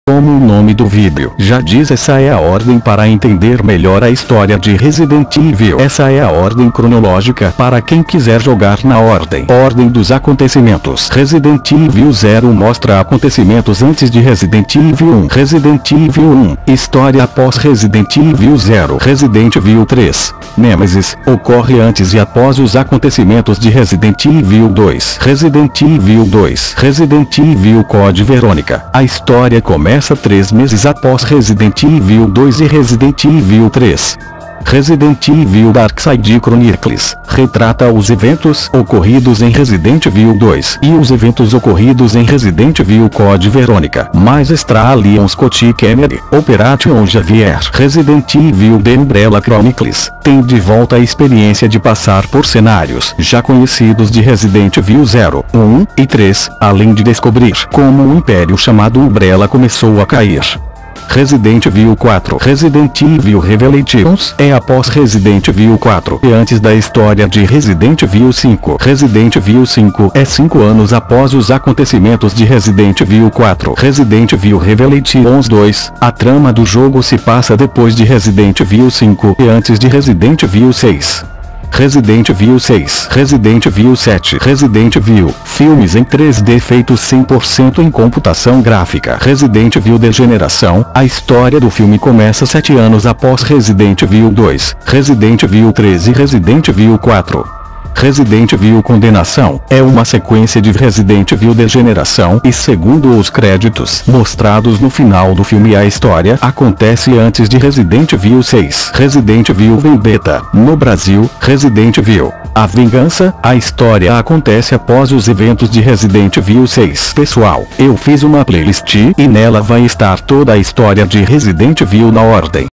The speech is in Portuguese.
Como o nome do vídeo já diz, essa é a ordem para entender melhor a história de Resident Evil. Essa é a ordem cronológica para quem quiser jogar na ordem. Ordem dos acontecimentos. Resident Evil 0 mostra acontecimentos antes de Resident Evil 1. Resident Evil 1. História após Resident Evil 0. Resident Evil 3. Nemesis ocorre antes e após os acontecimentos de Resident Evil 2. Resident Evil 2. Resident Evil Code Verônica. A história começa 3 meses após Resident Evil 2 e Resident Evil 3. Resident Evil Darkside Chronicles retrata os eventos ocorridos em Resident Evil 2 e os eventos ocorridos em Resident Evil Code Verônica. Mais Extra Alien Scott Kennedy, Operation Xavier. Resident Evil The Umbrella Chronicles tem de volta a experiência de passar por cenários já conhecidos de Resident Evil 0, 1 e 3, além de descobrir como o império chamado Umbrella começou a cair. Resident Evil 4. Resident Evil Revelations é após Resident Evil 4 e antes da história de Resident Evil 5. Resident Evil 5 é 5 anos após os acontecimentos de Resident Evil 4. Resident Evil Revelations 2. A trama do jogo se passa depois de Resident Evil 5 e antes de Resident Evil 6. Resident Evil 6, Resident Evil 7, Resident Evil, filmes em 3D feitos 100% em computação gráfica. Resident Evil Degeneração, a história do filme começa 7 anos após Resident Evil 2, Resident Evil 3 e Resident Evil 4. Resident Evil Condenação é uma sequência de Resident Evil Degeneração e, segundo os créditos mostrados no final do filme, a história acontece antes de Resident Evil 6. Resident Evil Vendetta. No Brasil, Resident Evil A Vingança, a história acontece após os eventos de Resident Evil 6. Pessoal, eu fiz uma playlist e nela vai estar toda a história de Resident Evil na ordem.